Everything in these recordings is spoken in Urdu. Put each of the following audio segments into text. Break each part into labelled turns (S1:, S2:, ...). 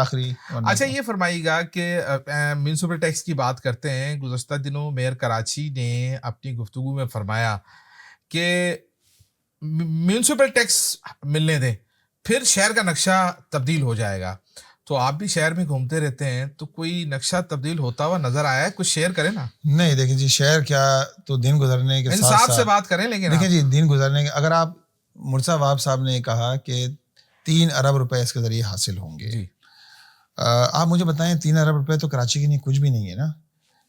S1: آخری.
S2: اچھا یہ فرمائیے گا کہ میونسپل ٹیکس کی بات کرتے ہیں. گزشتہ دنوں میئر کراچی نے اپنی گفتگو میں فرمایا کہ میونسپل ٹیکس ملنے دیں پھر شہر کا نقشہ تبدیل ہو جائے گا. تو آپ بھی شہر میں گھومتے رہتے ہیں تو کوئی نقشہ تبدیل ہوتا ہوا نظر آیا ہے؟ کچھ شیئر کریں نا.
S1: نہیں دیکھیں جی, شہر کیا تو دن گزرنے کے ساتھ
S2: انصاف سے بات کریں. لیکن
S1: دیکھیں جی, دن گزرنے کے اگر آپ مرزا وہاب صاحب نے کہا کہ 3 ارب روپے اس کے ذریعے حاصل ہوں گے
S2: جی,
S1: آپ مجھے بتائیں 3 ارب روپے تو کراچی کے لیے کچھ بھی نہیں ہے نا.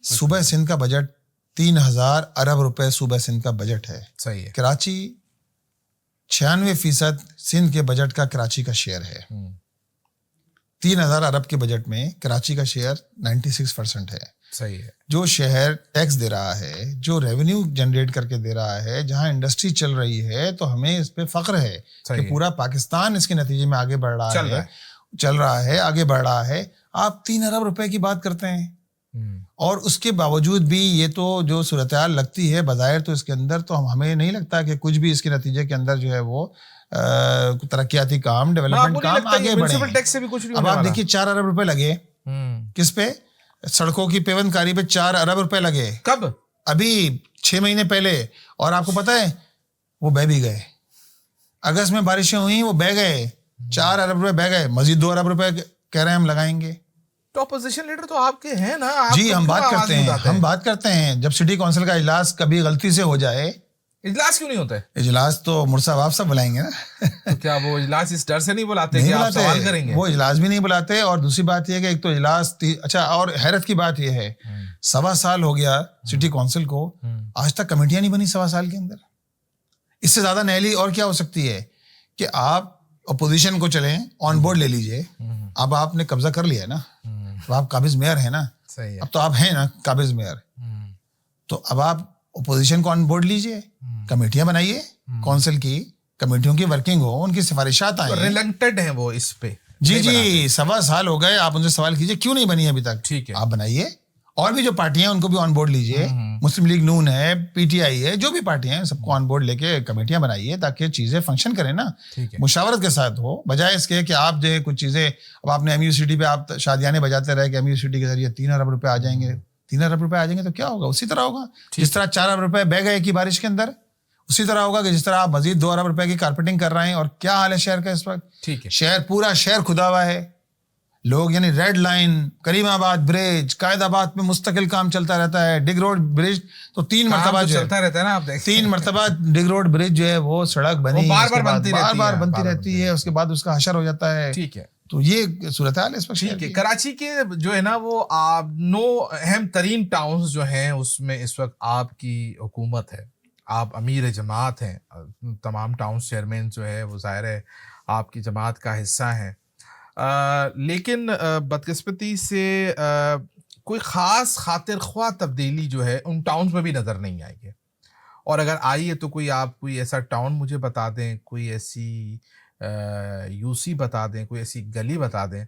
S1: صوبہ سندھ کا بجٹ 3000 ارب روپے صوبہ سندھ کا بجٹ ہے.
S2: صحیح ہے.
S1: کراچی 96% سندھ کے بجٹ کا کراچی کا شیئر ہے. 3000 ارب کے بجٹ میں کراچی کا شیئر 96% ہے.
S2: صحیح ہے.
S1: جو شہر ٹیکس دے رہا ہے, جو ریونیو جنریٹ کر کے دے رہا ہے, جہاں انڈسٹری چل رہی ہے, تو ہمیں اس پہ فخر ہے کہ پورا پاکستان اس کے نتیجے میں آگے بڑھ رہا ہے, چل رہا ہے, آگے بڑھ رہا ہے. آپ 3 ارب روپے کی بات کرتے ہیں اور اس کے باوجود بھی یہ تو جو صورتحال لگتی ہے بظاہر, تو اس کے اندر تو ہمیں نہیں لگتا کہ کچھ بھی اس کے نتیجے کے اندر جو ہے وہ ترقیاتی کام, ڈیولپمنٹ کام آگے بڑھے. اب آپ دیکھیے 4 ارب روپے لگے کس پہ؟ سڑکوں کی پیوند کاری پہ 4 ارب روپے لگے.
S2: کب؟
S1: ابھی 6 مہینے پہلے. اور آپ کو پتہ ہے وہ بہ بھی گئے. اگست میں بارشیں ہوئیں, وہ بہ گئے. 4 ارب روپے بہ گئے. مزید 2 ارب روپے کہہ رہے ہیں ہم لگائیں گے.
S2: تو اپوزیشن لیڈر تو آپ کے ہیں نا.
S1: جی ہم بات کرتے ہیں جب سٹی کونسل کا اجلاس کبھی غلطی سے ہو جائے.
S2: اجلاس کیوں نہیں ہوتا ہے؟
S1: اجلاس تو مرزا وہاب صاحب بلائیں گے نا.
S2: تو کیا وہ اجلاس اس ڈر سے نہیں بلاتے کہ آپ سوال کریں گے؟
S1: وہ اجلاس بھی نہیں بلاتے. اور دوسری بات یہ کہ ایک تو اجلاس اچھا, اور حیرت کی بات یہ ہے 1.25 سال ہو گیا سٹی کونسل کو, آج تک کمیٹیاں نہیں بنی 1.25 سال کے اندر. اس سے زیادہ نیلی اور کیا ہو سکتی ہے کہ آپ اپوزیشن کو چلیں آن بورڈ لے لیجئے. اب آپ نے قبضہ کر لیا نا, تو آپ قابض میئر ہیں نا. اب تو آپ ہیں نا قابض میئر, تو اب آپ اپوزیشن کو آن بورڈ لیجئے, کمیٹیاں بنائیے, کونسل کی کمیٹیوں کی ورکنگ ہو, ان کی سفارشات آئیں.
S2: ریلنکٹڈ ہیں وہ اس پہ.
S1: جی 1.25 سال ہو گئے, آپ ان سے سوال کیجئے کیوں نہیں بنی ابھی تک.
S2: ٹھیک ہے,
S1: آپ بنائیے. اور بھی جو پارٹیاں ہیں ان کو بھی آن بورڈ لیجئے, مسلم لیگ نون ہے, پی ٹی آئی ہے, جو بھی پارٹیاں ہیں سب کو آن بورڈ لے کے کمیٹیاں بنائیے تاکہ چیزیں فنکشن کریں نا, مشاورت کے ساتھ ہو, بجائے اس کے کہ آپ جو ہے کچھ چیزیں. اب آپ نے ایم یو سی ٹی پہ آپ شادیانے بجاتے رہے کہ ایم یو سی ٹی کے ذریعے 3 ارب روپے آ جائیں گے. 3 ارب روپے آ جائیں گے تو کیا ہوگا؟ اسی طرح ہوگا جس طرح 4 ارب روپے بہ گئے کی بارش کے اندر, اسی طرح ہوگا کہ جس طرح آپ مزید 2 ارب روپے کی کارپیٹنگ کر رہے ہیں. اور کیا حال ہے شہر کا اس وقت؟
S2: ٹھیک ہے,
S1: شہر پورا شہر کھدا ہوا ہے. لوگ یعنی ریڈ لائن, کریم آباد برج, قائد آباد میں مستقل کام چلتا رہتا ہے. ڈگ روڈ برج تو 3 مرتبہ
S2: چلتا رہتا ہے نا. آپ دیکھیں
S1: 3 مرتبہ ڈگ روڈ برج جو ہے وہ سڑک بنی بار بار بنتی رہتی ہے, اس کے بعد اس کا حشر ہو جاتا ہے.
S2: ٹھیک ہے,
S1: تو یہ صورتحال ہے اس وقت.
S2: ٹھیک ہے. کراچی کے جو ہے نا وہ 9 اہم ترین ٹاؤنز جو ہیں اس میں اس وقت آپ کی حکومت ہے, آپ امیر جماعت ہیں. تمام ٹاؤنز چیئرمین جو ہے وہ ظاہر ہے آپ کی جماعت کا حصہ ہیں. لیکن بدقسمتی سے کوئی خاص خاطر خواہ تبدیلی جو ہے ان ٹاؤنز میں بھی نظر نہیں آئی ہے. اور اگر آئی ہے تو آپ کوئی ایسا ٹاؤن مجھے بتا دیں, کوئی ایسی یو سی بتا دیں, کوئی ایسی گلی بتا دیں.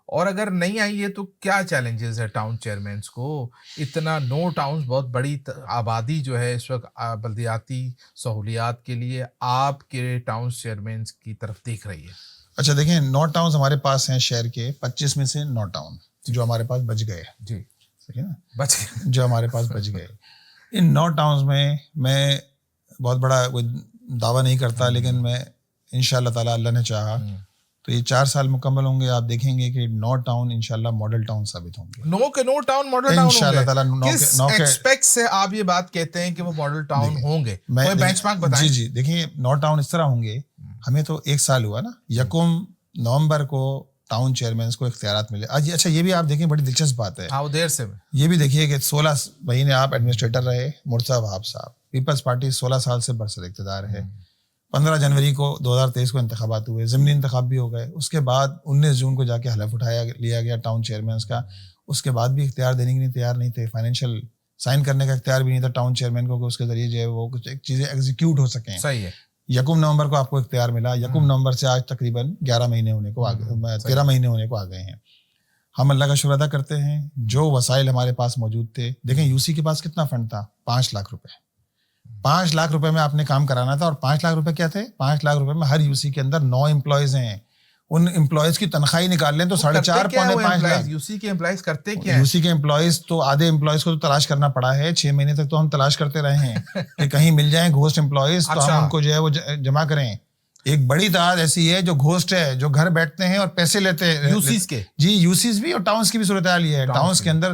S2: اور اگر نہیں آئی ہے تو کیا چیلنجز ہے ٹاؤن چیئرمینس کو؟ اتنا 9 ٹاؤنز, بہت بڑی آبادی جو ہے اس وقت بلدیاتی سہولیات کے لیے آپ کے ٹاؤن چیئرمینس کی طرف دیکھ رہی ہے.
S1: اچھا دیکھیں 9 ٹاؤنز ہمارے پاس ہیں شہر کے, 25 میں سے 9 ٹاؤن جو ہمارے پاس بچ گئے.
S2: جی
S1: صحیح نا,
S2: بچ گئے
S1: جو ہمارے پاس بچ گئے. ان 9 ٹاؤنز میں بہت بڑا کوئی دعویٰ نہیں کرتا, لیکن میں انشاءاللہ تعالیٰ اللہ نے چاہا تو یہ 4 سال مکمل ہوں گے, آپ دیکھیں گے کہ 9 ٹاؤن انشاءاللہ ماڈل ٹاؤن ثابت ہوں گے.
S2: 9 کے 9 ٹاؤن ماڈل ٹاؤن
S1: انشاءاللہ تعالیٰ.
S2: کس ایکسپیکٹ سے آپ یہ بات کہتے ہیں کہ وہ ماڈل ٹاؤن ہوں گے؟ کوئی بینچ مارک بتائیں.
S1: جی دیکھیں 9 ٹاؤن اس طرح ہوں گے. ہمیں تو 1 سال ہوا نا, 1 نومبر کو ٹاؤن چیئرمینس کو اختیارات ملے. اچھا یہ بھی آپ دیکھیں بڑی دلچسپ بات ہے.
S2: ہاں دیر سے
S1: یہ بھی دیکھیے کہ 16 مہینے آپ ایڈمنسٹریٹر رہے مرزا وہاب صاحب. پیپلز پارٹی 16 سال سے برسر اقتدار ہے. 15 جنوری کو 2023 کو انتخابات ہوئے, ضمنی انتخاب بھی ہو گئے. اس کے بعد 19 جون کو جا کے حلف لیا گیا ٹاؤن چیئرمینس کا. اس کے بعد بھی اختیار دینے کے لیے تیار نہیں تھے, فائنینشیل سائن کرنے کا اختیار بھی نہیں تھا ٹاؤن چیئرمین کو کہ اس کے ذریعے جو ہے وہ کچھ چیزیں ایگزیکیوٹ ہو سکیں.
S2: صحیح ہے.
S1: 1 نومبر کو آپ کو اختیار ملا. 1 نومبر سے آج تقریباً 11 مہینے ہونے کو 13 مہینے ہونے کو آ گئے ہیں. ہم اللہ کا شکر ادا کرتے ہیں جو وسائل ہمارے پاس موجود تھے. دیکھیں یو سی کے پاس کتنا فنڈ تھا, 5 لاکھ روپے. 5 لاکھ روپے میں آپ نے کام کرانا تھا. اور 5 لاکھ روپے کیا تھے؟ 5 لاکھ روپے میں ہر یو سی کے اندر 9 امپلائیز ہیں. ان امپلائیز کی تنخواہ نکال لیں تو 4.5-5 لاکھ.
S2: یوسی کے امپلائیز کرتے کیا ہیں؟
S1: یوسی کے امپلائیز تو آدھے امپلائیز کو تو تلاش کرنا پڑا ہے. 6 مہینے تک تو ہم تلاش کرتے رہے ہیں کہ کہیں مل جائیں گھوسٹ امپلائیز تو ہم ان کو جو ہے وہ جمع کریں. ایک بڑی تعداد ایسی ہے جو گھوسٹ ہے, جو گھر بیٹھتے ہیں اور پیسے لیتے ہیں
S2: یوسیز کے.
S1: جی یوسیز بھی, اور ٹاؤنس کی بھی صورتحال یہ ہے. ٹاؤنس کے اندر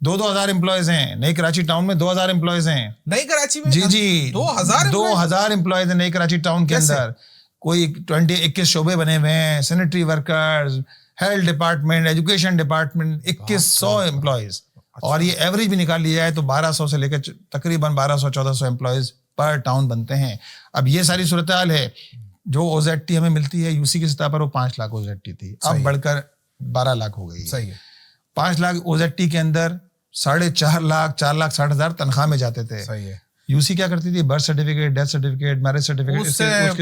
S1: 2,000 امپلائیز ہیں. نئی کراچی ٹاؤن میں 2,000 امپلائیز ہیں.
S2: نئی کراچی میں
S1: جی 2,000 امپلائیز ہیں نئی کراچی ٹاؤن کے اندر. کوئی 21 شعبے بنے ہوئے ہیں, sanitary workers, health department, education department, 2,100 employees. اور یہ ایوریج بھی نکال لیا جائے تو 1,200 سے لے کے تقریباً 1,200-1,400 امپلائیز پر ٹاؤن بنتے ہیں. اب یہ ساری صورتحال ہے. جو OZT ہمیں ملتی ہے یوسی کی سطح پر وہ 5 لاکھ OZT تھی, اب بڑھ کر 12 لاکھ ہو گئی.
S2: صحیح ہے.
S1: 5 لاکھ OZT کے اندر 4.5 لاکھ 4,60,000 تنخواہ میں جاتے تھے.
S2: صحیح ہے.
S1: یوسی کیا کرتی تھی؟ Birth certificate, death certificate, marriage certificate,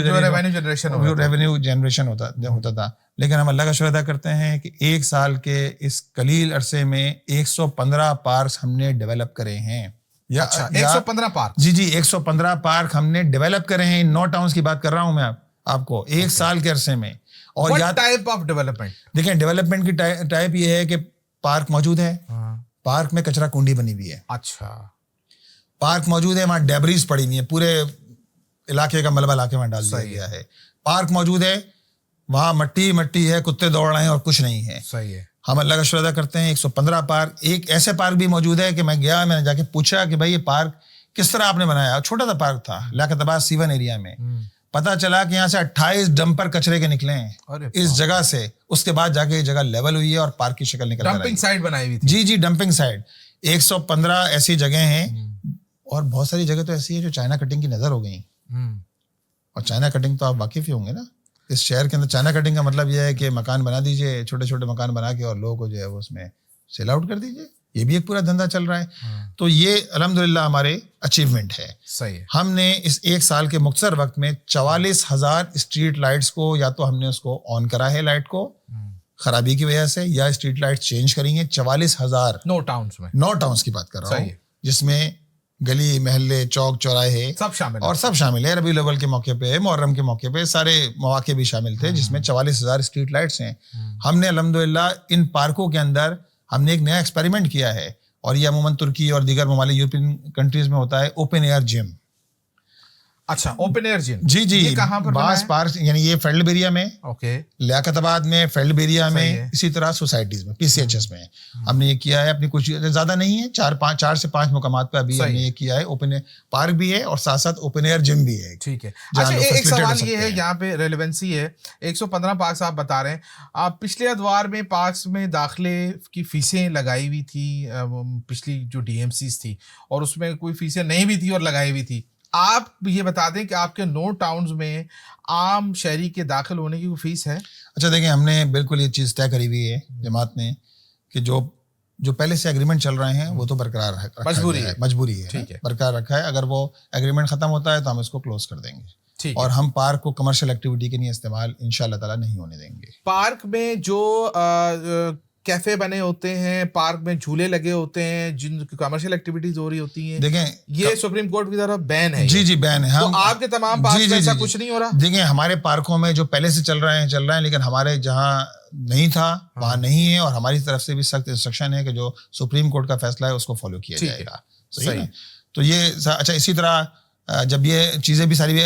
S1: revenue generation ہوتا تھا. لیکن ہم اللہ کا شکر ادا کرتے ہیں کہ 1 سال کے اس قلیل عرصے میں 115 پارکس ہم نے ڈیولپ کرے ہیں.
S2: 115 پارک؟
S1: جی 115 پارک ہم نے ڈیولپ کرے ہیں. 9 ٹاؤنس کی بات کر رہا ہوں میں آپ کو 1 سال کے عرصے میں. اور
S2: ٹائپ آف ڈیولپمنٹ
S1: دیکھیں, ڈیولپمنٹ کی ٹائپ یہ ہے کہ پارک موجود ہے, پارک میں کچرا کنڈی بنی ہوئی ہے.
S2: اچھا.
S1: پارک موجود ہے, وہاں ڈیبریز پڑی ہوئی ہیں, پورے علاقے کا ملبہ علاقے میں ڈال دیا گیا ہے. پارک موجود ہے, وہاں مٹی ہے, کتے دوڑ رہے ہیں اور کچھ نہیں ہے.
S2: صحیح ہے.
S1: ہم اللہ کا شکر ادا کرتے ہیں 115 پارک. ایک ایسے پارک بھی موجود ہے کہ میں نے جا کے پوچھا کہ بھائی یہ پارک کس طرح آپ نے بنایا. چھوٹا سا پارک تھا لیاقت آباد C1 ایریا میں. پتا چلا کہ یہاں سے 28 ڈمپر کچرے کے نکلے ہیں اس جگہ سے. اس کے بعد جا کے یہ جگہ لیول ہوئی ہے اور پارک کی شکل نکل کر آئی.
S2: ڈمپنگ سائٹ بنائی ہوئی تھی.
S1: جی ڈمپنگ سائٹ. 115 ایسی جگہ ہیں, اور بہت ساری جگہ تو ایسی ہے جو چائنا کٹنگ کی نظر ہو گئی. اور چائنا کٹنگ تو آپ واقف ہی ہوں گے نا. اس شہر کے اندر چائنا کٹنگ کا مطلب یہ ہے کہ مکان بنا دیجئے, چھوٹے چھوٹے مکان بنا کے, اور لوگوں کو جو ہے وہ اس میں سیل آؤٹ کر دیجئے. یہ بھی ایک پورا دھندا چل رہا ہے. تو یہ الحمدللہ ہمارے اچیومنٹ ہے.
S2: صحیح ہے.
S1: ہم نے اس 1 سال کے مختصر وقت میں 44,000 اسٹریٹ لائٹس کو, یا تو ہم نے اس کو آن کرا ہے لائٹ کو خرابی کی وجہ سے, یا اسٹریٹ لائٹ چینج کری ہیں. 44,000
S2: 9 ٹاؤنس میں.
S1: 9 ٹاؤنس کی بات کر رہا ہوں, جس میں گلی محلے چوک چوراہے
S2: سب شامل,
S1: اور سب شامل ہے. ربیع الاول کے موقع پہ, محرم کے موقع پہ, سارے مواقع بھی شامل تھے, جس میں 44,000 اسٹریٹ لائٹس ہیں. ہم نے الحمدللہ ان پارکوں کے اندر ہم نے ایک نیا ایکسپیریمنٹ کیا ہے, اور یہ عموماً ترکی اور دیگر ممالک یورپین کنٹریز میں ہوتا ہے, اوپن ایئر جم.
S2: اچھا, اوپن ایئر جم.
S1: جی کہاں پر؟ باس پارک, یعنی یہ فیلڈ بیریا میں, لیاقت آباد میں, فیلڈ بیریا میں, اسی طرح سوسائٹیز میں, PCHS میں ہم نے یہ کیا ہے. اپنی کچھ زیادہ نہیں ہے, 4 سے 5 مقامات پہ ابھی ہم نے یہ کیا ہے. اوپن پارک بھی ہے اور ساتھ ساتھ اوپن ایئر جم بھی ہے.
S2: ٹھیک ہے. اچھا, ایک سوال یہ ہے یہاں پہ ریلیونسی ہے. 115 پارکس آپ بتا رہے ہیں. آپ پچھلے ادوار میں پارکس میں داخلے کی فیسیں لگائی ہوئی تھی, پچھلی جو DMCs تھی, اور اس میں کوئی فیسیں نہیں بھی تھی اور لگائی ہوئی تھی. آپ یہ بتا دیں کہ آپ کے 9 ٹاؤنز میں عام شہری کے داخل ہونے کی کوئی فیس ہے؟
S1: اچھا دیکھیں, ہم نے بالکل یہ چیز طے کری ہوئی ہے جماعت نے کہ جو پہلے سے ایگریمنٹ چل رہے ہیں وہ تو برقرار ہے, مجبوری ہے, برقرار رکھا ہے. اگر وہ ایگریمنٹ ختم ہوتا ہے تو ہم اس کو کلوز کر دیں گے, اور ہم پارک کو کمرشل ایکٹیویٹی کے لیے استعمال انشاءاللہ تعالیٰ نہیں ہونے دیں گے.
S2: پارک میں جو کیفے بنے ہوتے ہیں, پارک میں جھولے لگے ہوتے ہیں, جن کی کمرشل ایکٹیویٹیز ہو رہی ہوتی ہیں,
S1: دیکھیں
S2: یہ سپریم کورٹ کی طرف بین ہے.
S1: جی بین ہے.
S2: تو آپ کے تمام پارک میں ایسا کچھ نہیں ہو رہا؟
S1: دیکھیں, ہمارے پارکوں میں جو پہلے سے چل رہے ہیں, لیکن ہمارے جہاں نہیں تھا وہاں نہیں ہے, اور ہماری طرف سے بھی سخت انسٹرکشن ہے کہ جو سپریم کورٹ کا فیصلہ ہے اس کو فالو کیا جائے گا. صحیح ہے. تو یہ اچھا, اسی طرح جب یہ چیزیں بھی ساری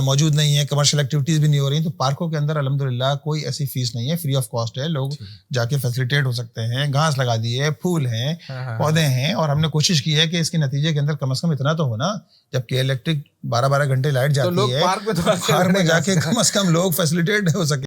S1: موجود نہیں ہیں, کمرشل ایکٹیویٹیز بھی نہیں ہو رہی, تو پارکوں کے اندر الحمدللہ کوئی ایسی فیس نہیں ہے, فری آف کاسٹ ہے. لوگ جا کے فیسیلیٹیٹ ہو سکتے ہیں, گھاس لگا دی ہے, پھول ہیں, پودے ہیں, اور ہم نے کوشش کی ہے کہ اس کے نتیجے کے اندر کم از کم اتنا تو ہونا, جبکہ الیکٹرک 12 گھنٹے لائٹ جاتی ہے, پارک میں جا کے کم از کم لوگ فیسیلیٹیٹ ہو سکے.